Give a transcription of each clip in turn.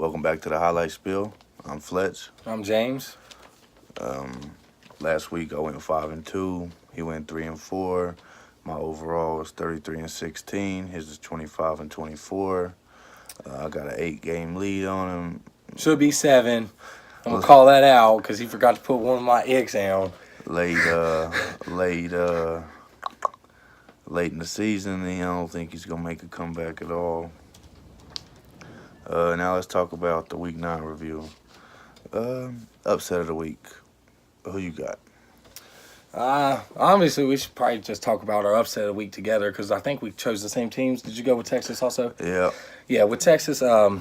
Welcome back to the Highlight Spiel. I'm Fletch. I'm James. Last week I went 5-2. He went 3-4. My overall was 33-16. His is 25-24. I got an 8-game lead on him. Should be 7. I'm gonna call that out because he forgot to put one of my eggs down. Late in the season, and I don't think he's gonna make a comeback at all. Now let's talk about the Week 9 review. Upset of the week. Who you got? Obviously, we should probably just talk about our upset of the week together because I think we chose the same teams. Did you go with Texas also? Yeah. Yeah, with Texas, I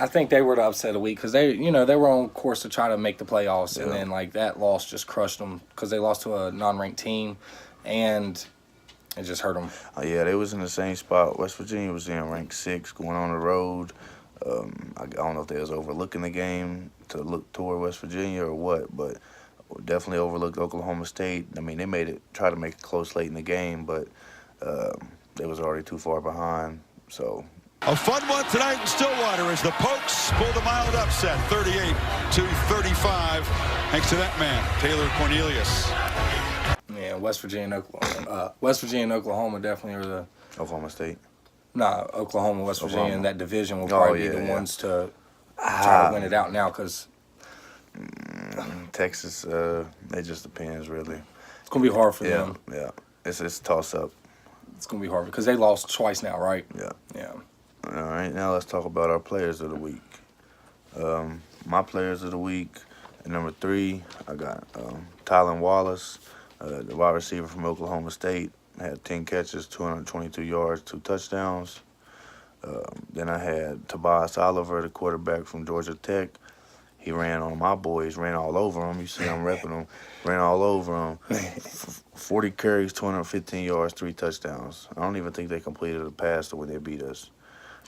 think they were the upset of the week because they were on course to try to make the playoffs, and then that loss just crushed them because they lost to a non-ranked team, and it just hurt them. Yeah, they was in the same spot. West Virginia was in ranked 6, going on the road. I don't know if they was overlooking the game to look toward West Virginia or what, but definitely overlooked Oklahoma State. I mean, they try to make it close late in the game, but they was already too far behind. So a fun one tonight in Stillwater as the Pokes pulled a mild upset, 38-35, thanks to that man, Taylor Cornelius. Yeah, West Virginia and Oklahoma definitely are the Oklahoma State. Nah, Oklahoma, West Virginia, and that division will probably be the ones to try to win it out now because Texas, it just depends, really. It's going to be hard for them. Yeah, it's a toss-up. It's going to be hard because they lost twice now, right? Yeah. All right, now let's talk about our players of the week. My players of the week, at number 3, I got Tylen Wallace, the wide receiver from Oklahoma State. Had 10 catches, 222 yards, 2 touchdowns. Then I had Tobias Oliver, the quarterback from Georgia Tech. He ran on my boys, ran all over them. You see I'm repping them. Ran all over them. 40 carries, 215 yards, 3 touchdowns. I don't even think they completed a pass the way they beat us.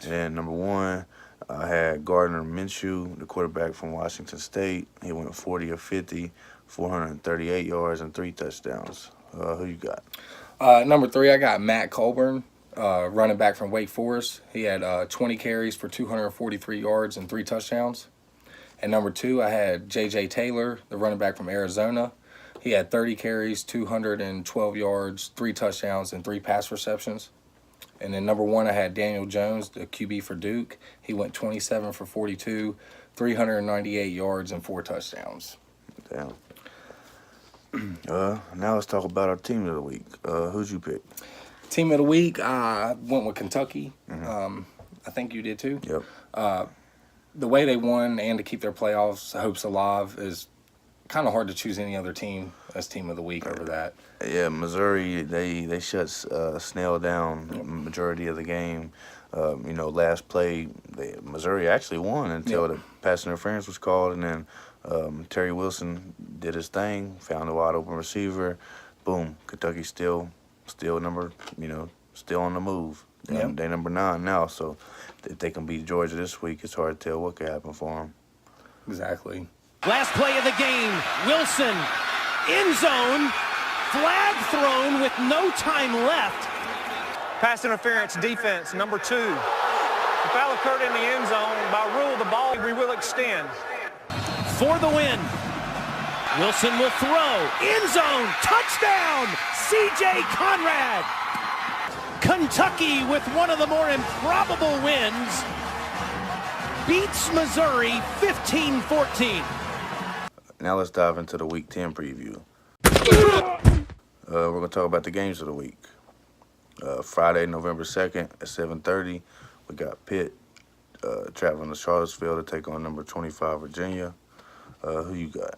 And then number 1, I had Gardner Minshew, the quarterback from Washington State. He went 40 of 50, 438 yards, and 3 touchdowns. Who you got? Number 3, I got Matt Colburn, running back from Wake Forest. He had 20 carries for 243 yards and 3 touchdowns. And number 2, I had J.J. Taylor, the running back from Arizona. He had 30 carries, 212 yards, 3 touchdowns, and 3 pass receptions. And then number 1, I had Daniel Jones, the QB for Duke. He went 27 for 42, 398 yards, and 4 touchdowns. Damn. Now let's talk about our team of the week. Who'd you pick? Team of the week, I went with Kentucky. I think you did too. Yep. The way they won and to keep their playoffs hopes alive is kind of hard to choose any other team as team of the week over that. Yeah, Missouri, they shut Snell down majority of the game. Last play, Missouri actually won until the pass interference was called, and then Terry Wilson did his thing, found a wide open receiver. Boom, Kentucky still number, still on the move. They number 9 now, so if they can beat Georgia this week, it's hard to tell what could happen for them. Exactly. Last play of the game, Wilson, end zone, flag thrown with no time left. Pass interference defense, number 2. The foul occurred in the end zone. By rule, the ball we will extend. For the win. Wilson will throw. End zone. Touchdown. C.J. Conrad. Kentucky with one of the more improbable wins. Beats Missouri 15-14. Now let's dive into the Week 10 preview. We're going to talk about the games of the week. Friday, November 2nd at 7:30, we got Pitt traveling to Charlottesville to take on number 25 Virginia. Who you got?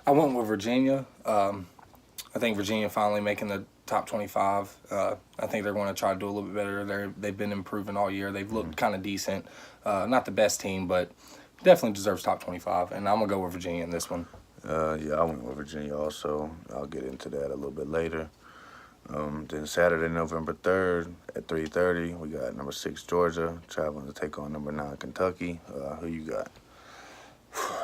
I went with Virginia. I think Virginia finally making the top 25. I think they're going to try to do a little bit better. They've been improving all year. They've looked kind of decent. Not the best team, but definitely deserves top 25. And I'm going to go with Virginia in this one. Yeah, I went with Virginia also. I'll get into that a little bit later. Then Saturday, November 3rd at 3:30, we got number 6 Georgia traveling to take on number 9 Kentucky. Who you got?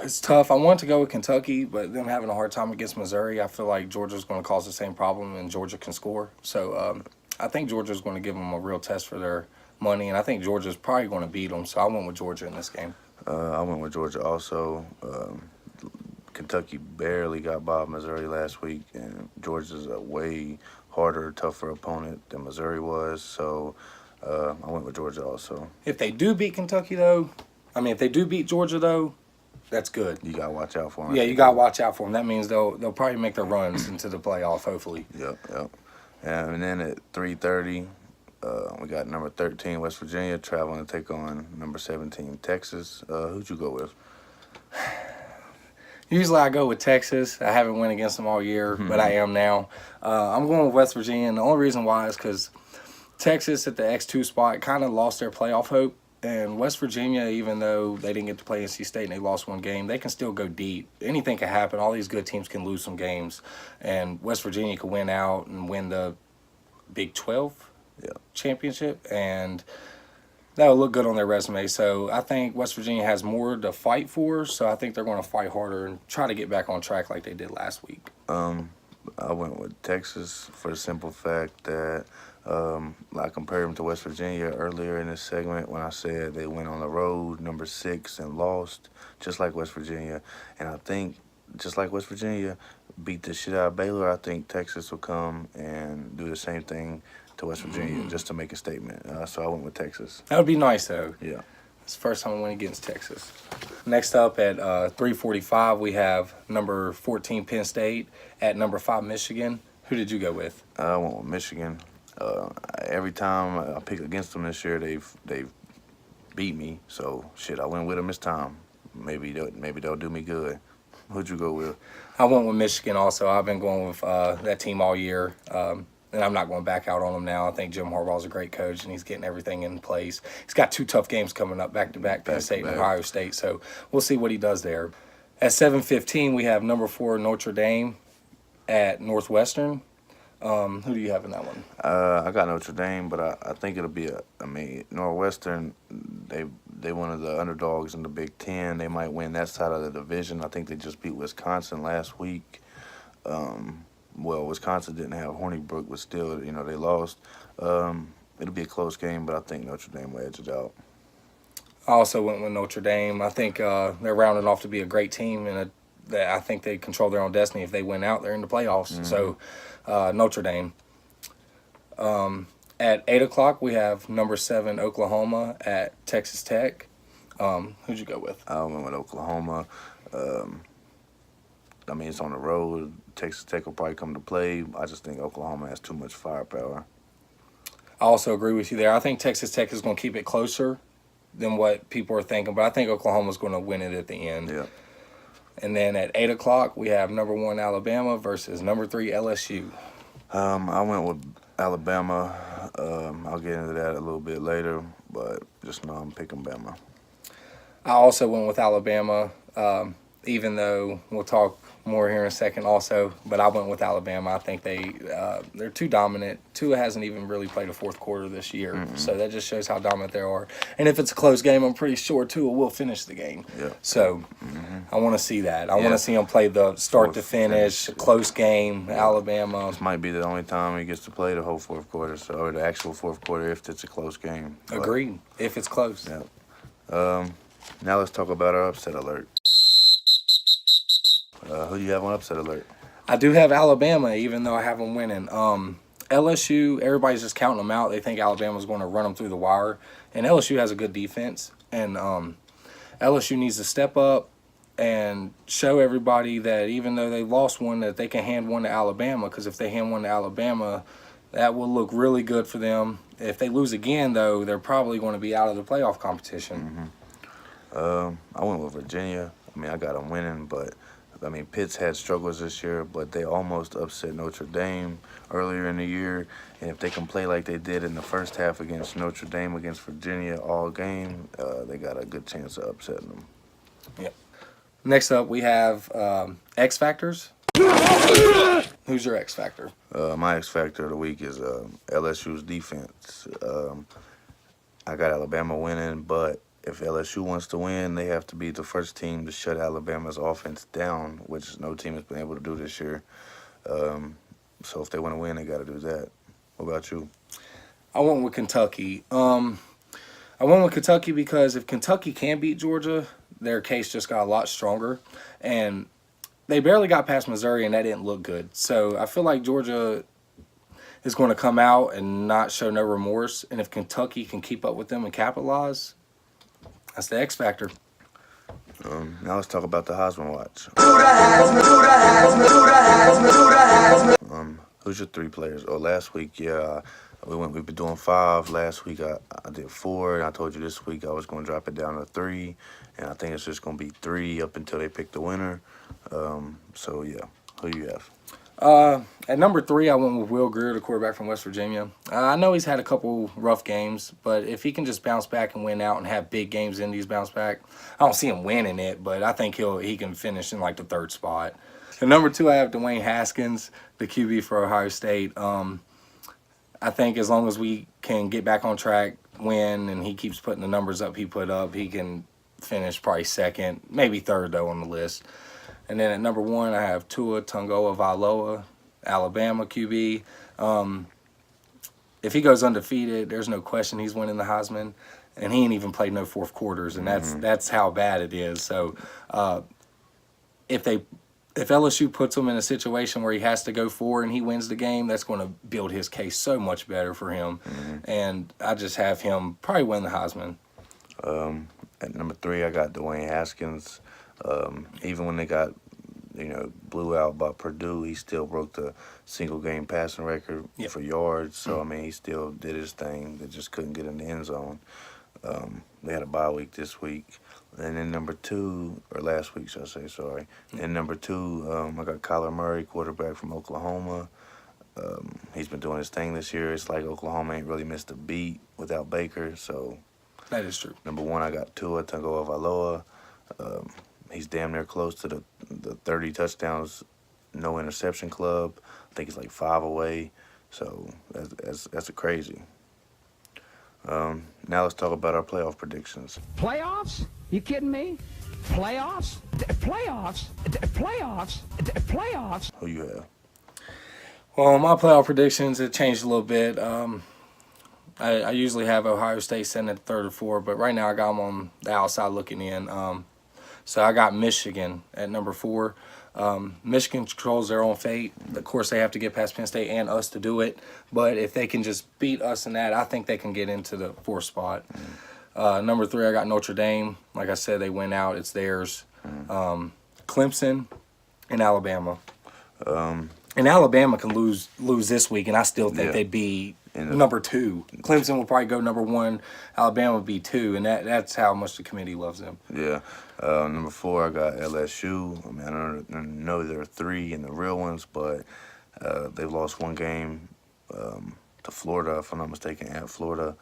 It's tough. I want to go with Kentucky, but them having a hard time against Missouri, I feel like Georgia's going to cause the same problem, and Georgia can score. So I think Georgia's going to give them a real test for their money, and I think Georgia's probably going to beat them. So I went with Georgia in this game. I went with Georgia also. Kentucky barely got by Missouri last week, and Georgia's a way harder, tougher opponent than Missouri was. So I went with Georgia also. If they do beat Kentucky, though, if they do beat Georgia, though, that's good. You gotta watch out for them. Yeah, you got to watch out for them. That means they'll probably make their runs into the playoff, hopefully. Yep. And then at 3:30, we got number 13 West Virginia traveling to take on number 17 Texas. Who'd you go with? Usually I go with Texas. I haven't went against them all year, but I am now. I'm going with West Virginia, and the only reason why is because Texas at the X2 spot kind of lost their playoff hope. And West Virginia, even though they didn't get to play NC State and they lost one game, they can still go deep. Anything can happen. All these good teams can lose some games. And West Virginia could win out and win the Big 12 championship. And that would look good on their resume. So I think West Virginia has more to fight for. So I think they're going to fight harder and try to get back on track like they did last week. I went with Texas for the simple fact that I compared them to West Virginia earlier in this segment when I said they went on the road, number 6, and lost, just like West Virginia. And I think, just like West Virginia beat the shit out of Baylor, I think Texas will come and do the same thing to West Virginia just to make a statement. So I went with Texas. That would be nice, though. Yeah. It's the first time I went against Texas. Next up at 3:45, we have number 14 Penn State at number 5 Michigan. Who did you go with? I went with Michigan. Every time I pick against them this year, they've beat me. So shit, I went with them this time. Maybe they'll do me good. Who'd you go with? I went with Michigan also. I've been going with that team all year. And I'm not going back out on them now. I think Jim Harbaugh's a great coach, and he's getting everything in place. He's got 2 tough games coming up back-to-back, Penn State and Ohio State. So we'll see what he does there. At 7:15, we have number 4 Notre Dame at Northwestern. Who do you have in that one? I got Notre Dame, but I think it'll be Northwestern. They one of the underdogs in the Big Ten. They might win that side of the division. I think they just beat Wisconsin last week. Well, Wisconsin didn't have Hornibrook, but still, they lost. It'll be a close game, but I think Notre Dame will edge it out. I also went with Notre Dame. I think they're rounded off to be a great team, and I think they control their own destiny. If they win out, they're in the playoffs. So Notre Dame. At 8 o'clock, we have number 7 Oklahoma at Texas Tech. Who'd you go with? I went with Oklahoma. It's on the road. Texas Tech will probably come to play. I just think Oklahoma has too much firepower. I also agree with you there. I think Texas Tech is going to keep it closer than what people are thinking, but I think Oklahoma's going to win it at the end. Yeah. And then at 8 o'clock, we have number 1 Alabama versus number 3 LSU. I went with Alabama. I'll get into that a little bit later, but just know I'm picking Bama. I also went with Alabama, even though we'll talk more here in a second also, but I went with Alabama. I think they're too dominant. Tua hasn't even really played a fourth quarter this year, so that just shows how dominant they are. And if it's a close game, I'm pretty sure Tua will finish the game. Yeah. So I want to see that. I want to see him play the start to finish, close game, Alabama. This might be the only time he gets to play the whole fourth quarter, or the actual fourth quarter if it's a close game. Agreed, if it's close. Yeah. Now let's talk about our upset alert. Who do you have on upset alert? I do have Alabama, even though I have them winning. LSU, everybody's just counting them out. They think Alabama's going to run them through the wire. And LSU has a good defense. And LSU needs to step up and show everybody that even though they lost one, that they can hand one to Alabama. Because if they hand one to Alabama, that will look really good for them. If they lose again, though, they're probably going to be out of the playoff competition. I went with Virginia. I got them winning, but Pitt's had struggles this year, but they almost upset Notre Dame earlier in the year. And if they can play like they did in the first half against Notre Dame, against Virginia all game, they got a good chance of upsetting them. Yep. Next up, we have X Factors. Who's your X Factor? My X Factor of the week is LSU's defense. I got Alabama winning, but if LSU wants to win, they have to be the first team to shut Alabama's offense down, which no team has been able to do this year. So if they want to win, they got to do that. What about you? I went with Kentucky. I went with Kentucky because if Kentucky can beat Georgia, their case just got a lot stronger. And they barely got past Missouri, and that didn't look good. So I feel like Georgia is going to come out and not show no remorse. And if Kentucky can keep up with them and capitalize, that's the X factor. Now let's talk about the Heisman watch. Who's your 3 players? Oh, last week, yeah, we've been doing 5. Last week I did 4, and I told you this week I was going to drop it down to 3, and I think it's just going to be 3 up until they pick the winner. So yeah, who do you have? At number 3, I went with Will Grier, the quarterback from West Virginia. I know he's had a couple rough games, but if he can just bounce back and win out and have big games in these bounce back, I don't see him winning it, but I think he can finish in like the 3rd spot. At number 2, I have Dwayne Haskins, the QB for Ohio State. I think as long as we can get back on track, win, and he keeps putting the numbers up he put up, he can finish probably 2nd, maybe 3rd though on the list. And then at number 1, I have Tua Tagovailoa, Alabama QB. If he goes undefeated, there's no question he's winning the Heisman. And he ain't even played no 4th quarters, and that's how bad it is. So if LSU puts him in a situation where he has to go 4 and he wins the game, that's going to build his case so much better for him. And I just have him probably win the Heisman. At number 3, I got Dwayne Haskins. Even when they got, blew out by Purdue, he still broke the single-game passing record for yards. So, I mean, he still did his thing. They just couldn't get in the end zone. They had a bye week this week. And then number 2, or last week, should I say, sorry. And number 2, I got Kyler Murray, quarterback from Oklahoma. He's been doing his thing this year. It's like Oklahoma ain't really missed a beat without Baker, so. That is true. Number 1, I got Tua Tagovailoa. He's damn near close to the 30 touchdowns, no interception club. I think he's like 5 away. So that's a crazy. Now let's talk about our playoff predictions. Playoffs? You kidding me? Playoffs? Playoffs? Playoffs? Playoffs? Who you have? Well, my playoff predictions, it changed a little bit. I usually have Ohio State sitting at 3rd or 4th, but right now I got them on the outside looking in. So I got Michigan at number 4. Michigan controls their own fate. Of course, they have to get past Penn State and us to do it. But if they can just beat us in that, I think they can get into the 4th spot. Number 3, I got Notre Dame. Like I said, they went out. It's theirs. Clemson and Alabama. And Alabama can lose this week, and I still think they'd be number 2. Clemson will probably go number 1. Alabama would be 2, and that's how much the committee loves them. Yeah. Number 4, I got LSU. I mean, I don't know there are 3 in the real ones, but they've lost 1 game to Florida, if I'm not mistaken, at Florida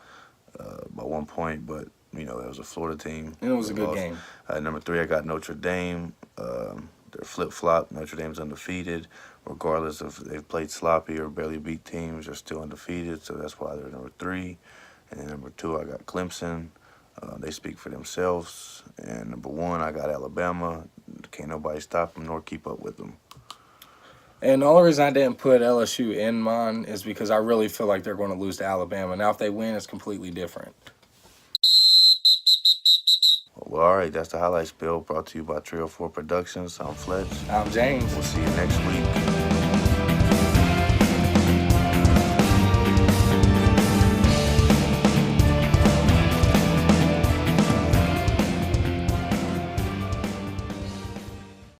by 1 point. But, it was a Florida team. And it was a good game. Number 3, I got Notre Dame. They're flip-flop. Notre Dame's undefeated. Regardless if they've played sloppy or barely beat teams, they're still undefeated. So that's why they're number 3. And then number 2, I got Clemson. They speak for themselves. And number 1, I got Alabama. Can't nobody stop them nor keep up with them. And the only reason I didn't put LSU in mine is because I really feel like they're going to lose to Alabama. Now, if they win, it's completely different. Well, all right, that's the highlight spiel brought to you by Trio 4 Productions. I'm Fletch. I'm James. We'll see you next week.